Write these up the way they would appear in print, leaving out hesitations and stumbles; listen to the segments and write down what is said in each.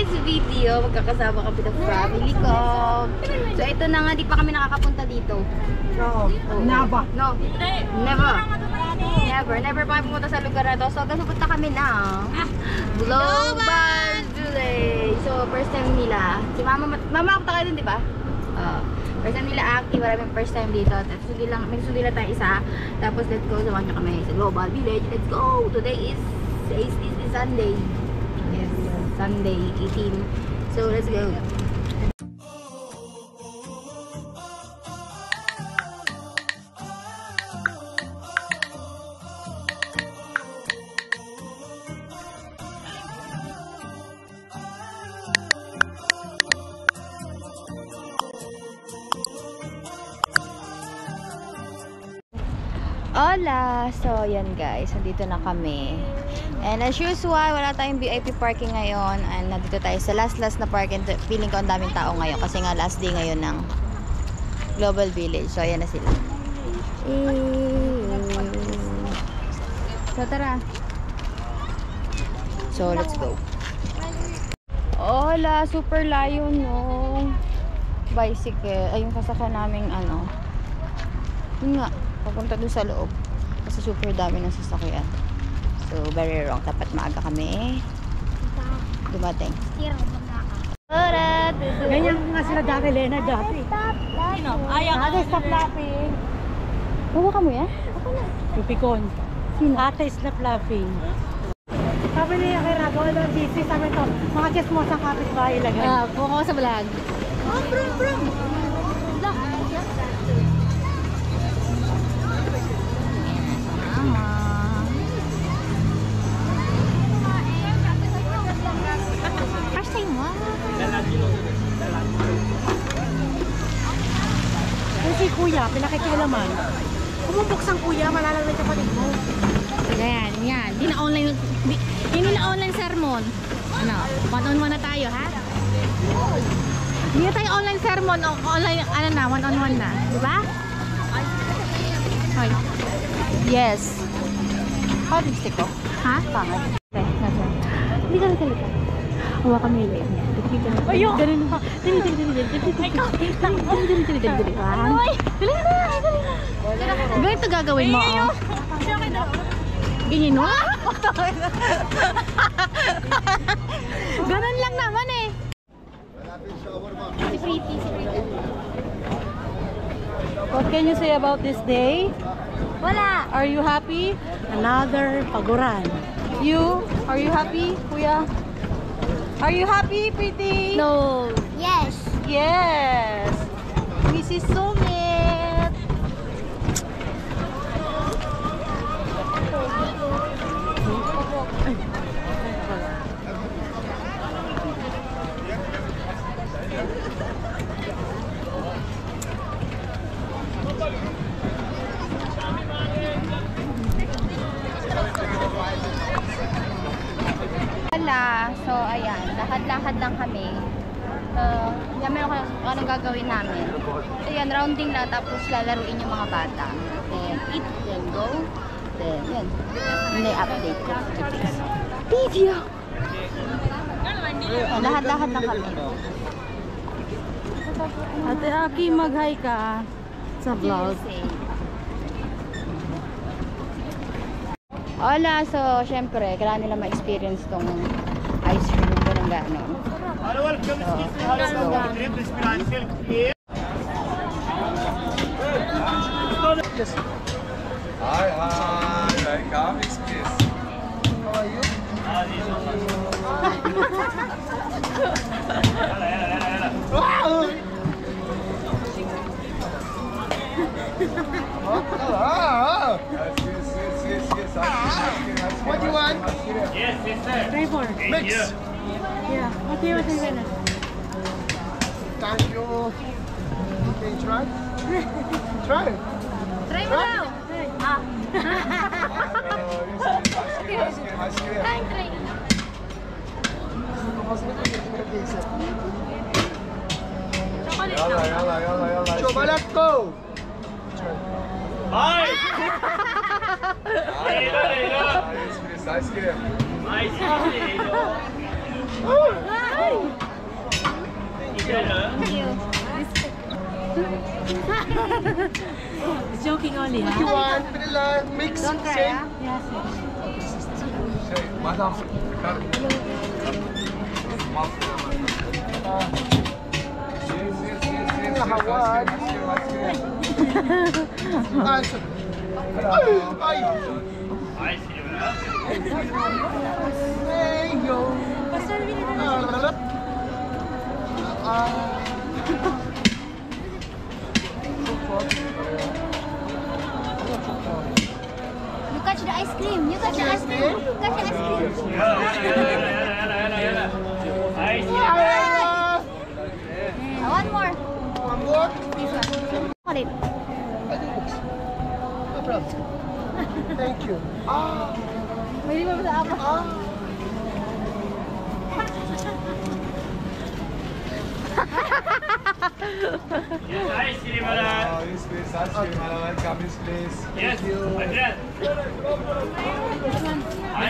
today's video, magkakasama kami ng family ko. So ito na nga, di pa kami nakakapunta dito. No, never. No, never. Never pa kami pumunta sa lugar na to. So pupunta kami na Global Village. So first time nila. Si mama punta kayo din, di ba? First time nila active, maraming first time dito. Tapos may sundi lang tayo isa. Tapos let's go, samahan nyo kami sa Global Village. Let's go! Today is Sunday. Yes, Sunday 18. So let's go. Hola! So, yan guys. Nandito na kami. And as usual, wala tayong VIP parking ngayon. And nandito tayo sa last na parking. Feeling ko ang daming tao ngayon. Kasi nga last day ngayon ng Global Village. So, ayan na sila. So, tara. So, let's go. Hola! Super layo no. Bicycle. Ay, yung sasakyan naming ano. Yun nga. Papunta dun sa loob kasi super dami ng sasakyan. So very wrong, dapat maaga kami dumating. Ganyan nga sila dati, Lena dati. Ate, stop laughing. Bawa ka mo yan? Ako na. Pipikon. Ate, stop laughing. Sabi niya kay Rago, ano, busy, sabi ito, mga chismosa kapitbahay lagay. Kuha ko sa vlog. Bro. Si kuya, pinakikialaman. Kumubuksan kuya, malalagay ka panig mo. Ayan, yan. Hindi na online sermon. Ano, one-on-one na tayo, ha? Hindi na tayo online sermon o online, ano na, one-on-one na. Diba? Hoy. Yes. How lipstick ko? Ha? Pangit. Okay, nasaan? Hindi ka. Hawa kami ulit. Ayun! Ganun na. Dali. Ganito gagawin mo, oh. Ganyan, no? Ganun lang naman, eh. Si Pretty. What can you say about this day? Wala. Are you happy? Another paguran. You? Are you happy, kuya? Are you happy, Pretty? No. Yes. Yes. Mrs. Sumit. So, ayan. Lakad-lakad lang kami. Yan meron kung anong gagawin namin. So, yan. Rounding lang. Tapos lalaruin yung mga bata. Then, eat. Then, go. Then, yan. Hindi, update ko. Video! Lakad-lakad lang kami. Ate Aki, mag-hi ka sa vlog. Hola! So, syempre, kailangan nila ma-experience tong ice cream yung ganun gano'n. Hi, welcome, Kiss. How are you? Yes. What do you want? Yes, sister. Try for. Mix. Yeah. What do you want? Thank you. Okay, try. Try. Try mo daw! Ice cream. يلا شوكولاتكو. Hi! Hello. Ice cream. Nice to meet you. Thank you. Joking only, You huh? want vanilla mix? Don't cry, Same? ah. Yes, yes. Hey, madam. You catch the ice cream. You catch the ice cream. Catch the ice cream. One more. One more? This one. Chocolate. No problem. Thank you. May mo sa ako. Ice cream, madam. Yes, please. Ice cream, madam. Come, please. Yes, madam.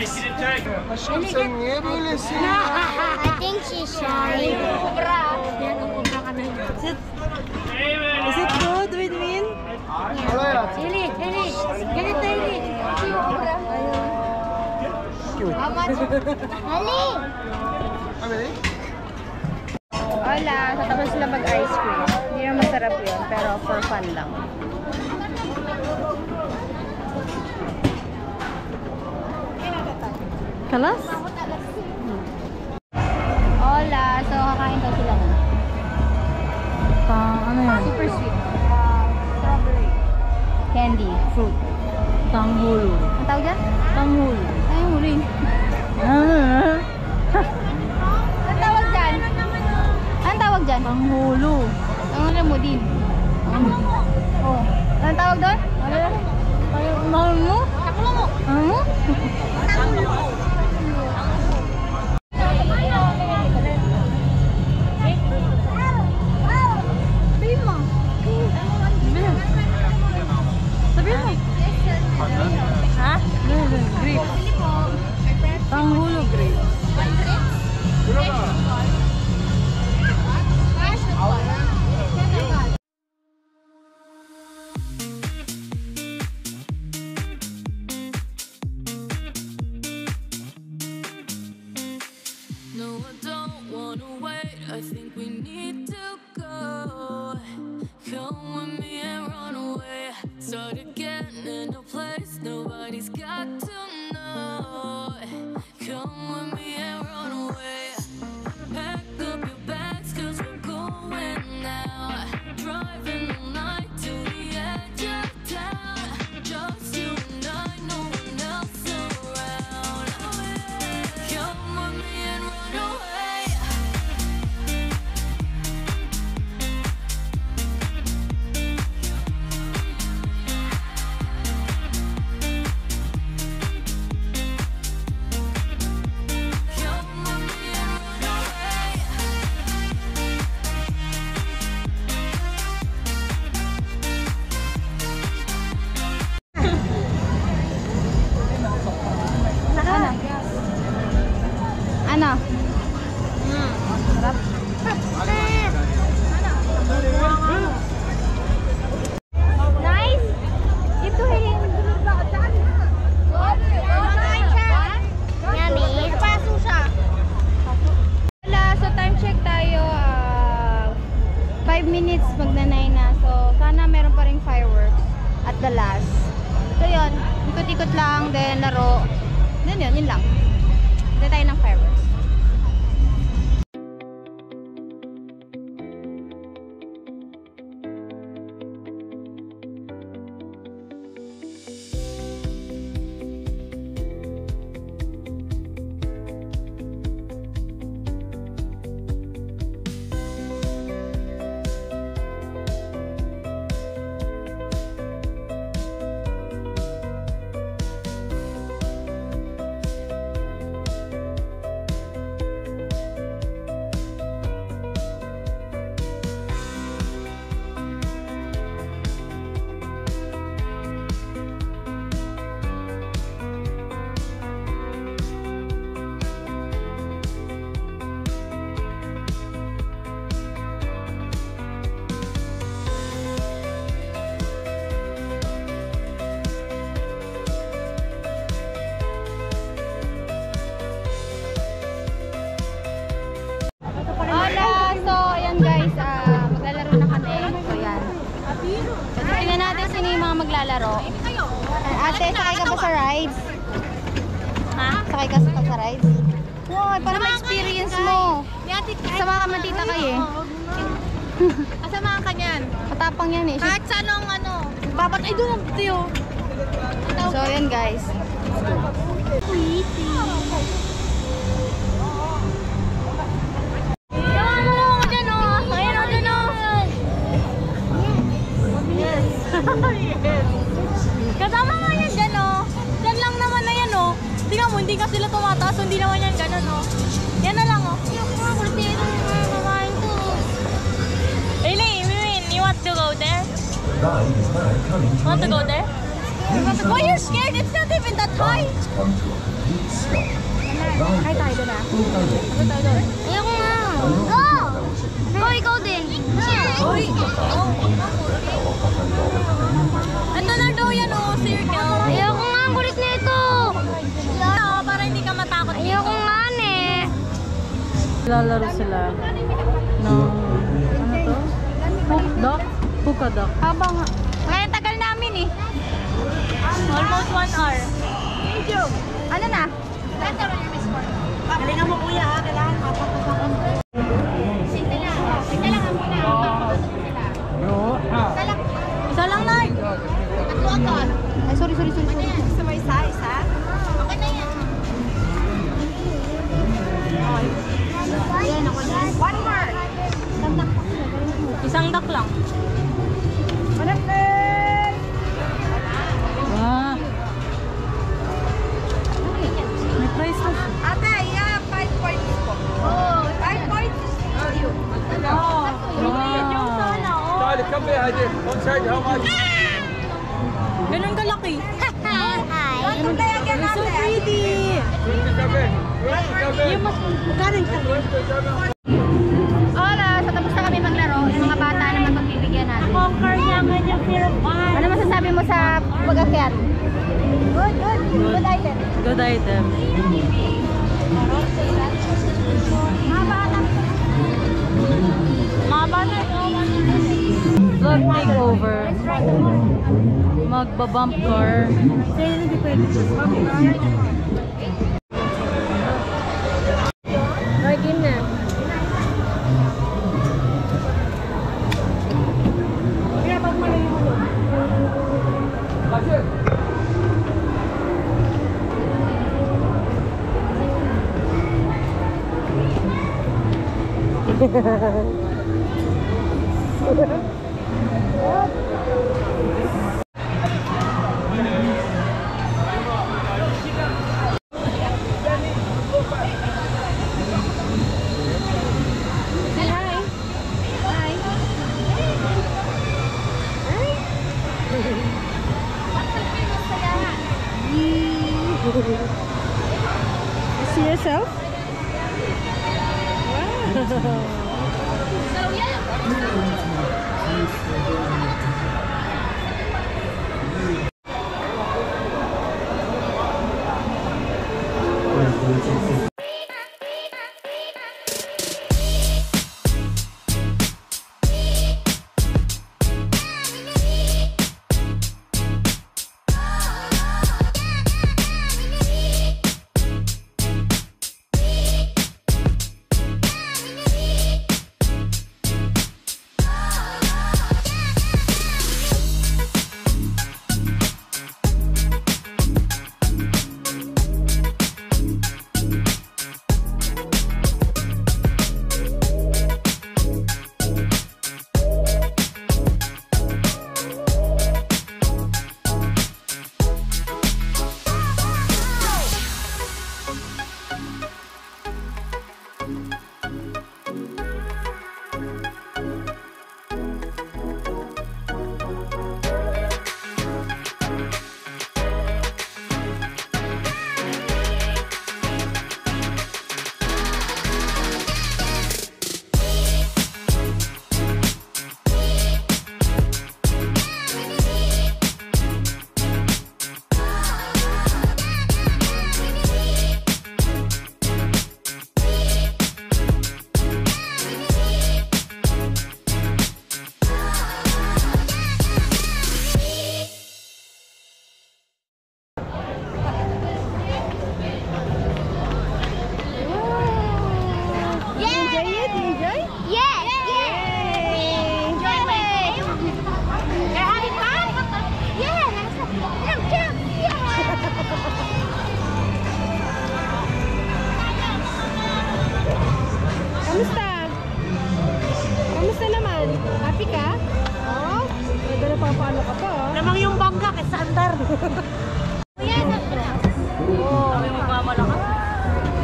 Ice cream check. Aşkım sen niye böylesin? I think she's shy. Cobra. Yan ang kubra ka na. Hey, man. Is it good with Min? Hala ya. Ili. Ganito, Ili. Yung cobra. How much? Ali. Abi. Wala. Tatapos sila mag-ice cream. Hindi na masarap yun, pero for fun lang. Kalas? Hola. So, kakain daw sila na. Ano yan? Super sweet. Strawberry. Candy. Fruit. Tanghulo. Ang tawag dyan? Tanghulo. Ay, huli. Ang tawag dyan? Ang tawag dyan? Tanghulo. Ang ramudin. Oh. Ang tawag doon? Mahal mo? Takulo mo. Ano? Sabihin mo. Sabihin mo. Ha? Grape. Tanghulo grape. No, I don't wanna wait. I think we need to go. Come with me and run away. Start again in a place nobody's got to know. Come with me and run away. Pack up your bags, 'cause we're going now. Driving all night to the edge of town. Just you and I, no one else around. Come with me and run away. Come with me and run away. Ano? Sarap. Nice. Ito Yummy. Paso siya. Wala. So time check tayo. 5 minutes magna-9 na. So sana meron pa ring fireworks at the last. So yun. Ikot-ikot lang. Then laro. Then yun lang. Hindi tayo ng fireworks. maglalaro. Ate, sakay ka ba sa rides? Ha? Sakay ka sa rides? Wow, para ma-experience mo. Sama ka man tita kayo eh. Kasama ka niyan. Matapang yan eh. Kahit sa anong babat, ay doon ang tiyo. So, yan guys. Kasama nga yan dyan, oh. Dyan lang naman na yan, oh. Tingnan mo, hindi ka sila tumataas, so hindi naman yan ganun, oh. Yan na lang, oh. Really, Mimin, you want to go there? Want to go there? Why you're scared? It's not even that high. Ay, tayo doon ah. Ayoko nga. Go! Go, ikaw din. Uy! Ito na daw yan, oh, circle. Ayoko nga, ang kulit na ito. Para hindi ka matakot. Ayoko nga, ne. Lalaro sila ng duck? Puka duck. Haba nga. Kaya tagal namin eh. Almost 1 hour. Ano na? Galingan mo kuya ha, kailangan mapapasakan. Isa lang na. Ay, sorry. Gusto mo isa? Okay na yan. Ayan, ako yan. One more. Isang duck lang. Ah. May price na. Ate, yeah, 5 points po. Oh, 5 points for you. Oh. Yung sana, oh. Charlie, come here, I did. Don't charge how much? Ganun kalaki. Hi. Don't play again, So ate. pretty. Yung mas galing ka. Hola, so tapos na kami maglaro. Yung mga bata naman pagbibigyan natin. Conquer niya ang kanyang fear of heights. Ano masasabi mo sa pag-akyat? Good item. Good item. Mga bata. Vlog takeover. Magba-bump car. Hindi pwede. Game na. See yourself?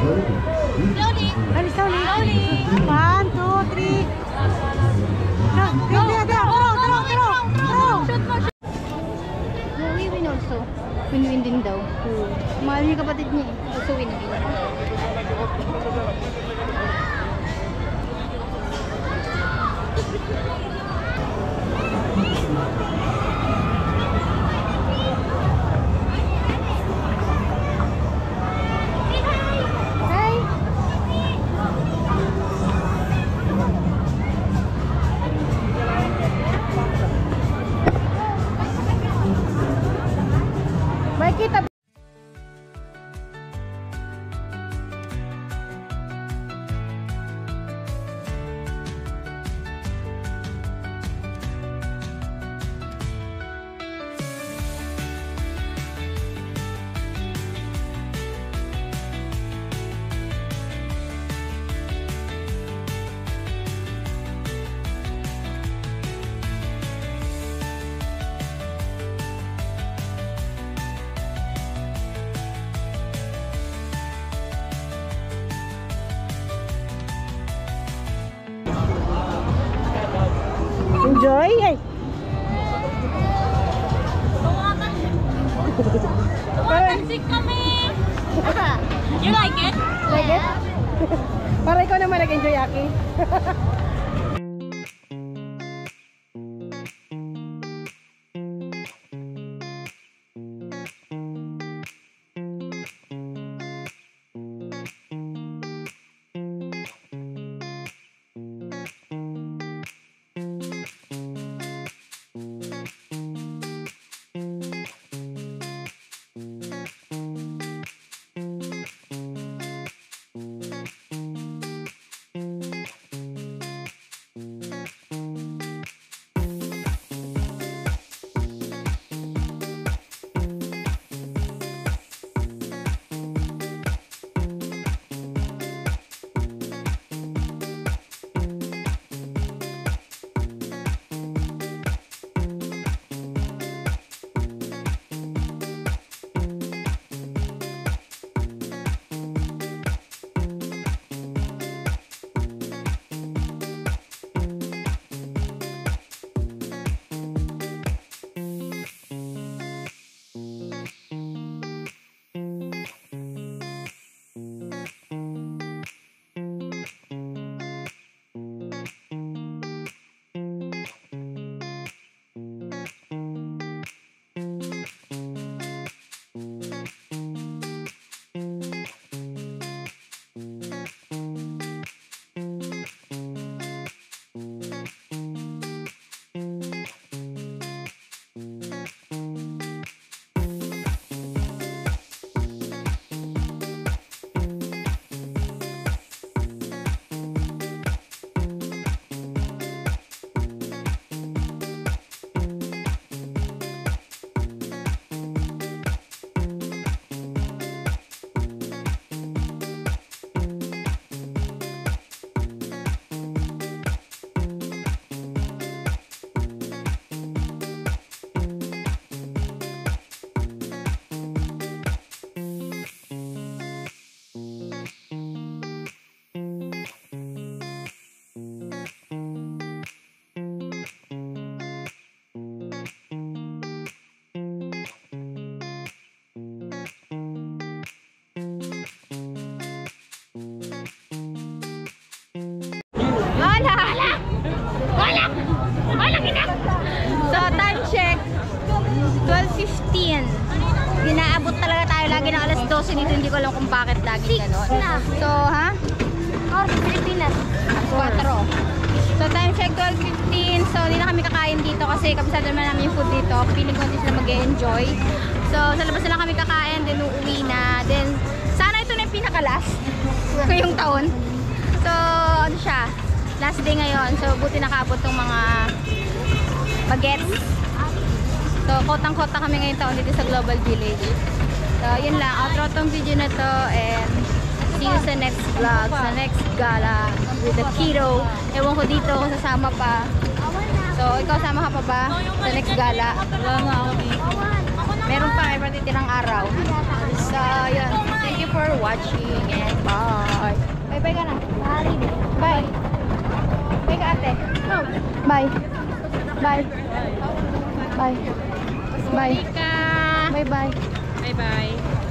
Ready, slowly. 1, 2, 3. Win also. Win-win din daw. Mahal niya kapatid niya eh. Also win-win. Kita enjoy. Ay. Tumatalsik kami! You like it? Like it? Para ikaw naman nag-enjoy, Aki. So, time check. 12:15. Ginaabot talaga tayo lagi ng alas 12 dito. Hindi ko alam kung bakit lagi gano'n. So, ha? Or Pilipinas. 4. So, time check 12:15. So, hindi na kami kakain dito kasi kabisado naman namin yung food dito. Feeling ko hindi sila mag-e-enjoy. So, sa labas na lang kami kakain. Then, uuwi na. Then, sana ito na yung pinaka-last ko yung taon. So, ano siya? Last day ngayon. So, buti nakaabot tong mga bagets. So, kotang-kota kami ngayong taon dito sa Global Village. So, yun lang. Outro tong video na to. And see you sa next vlog, sa next gala with the kiddo. Ewan ko dito kung sasama pa. So, ikaw sama ka pa ba sa next gala? Wala nga ako dito. Meron pa, may titirang araw. So, yun. Thank you for watching and bye! Bye ka na. Bye. Bye ka ate. Bye. Bye. Bye. Bye. Bye bye. Bye-bye.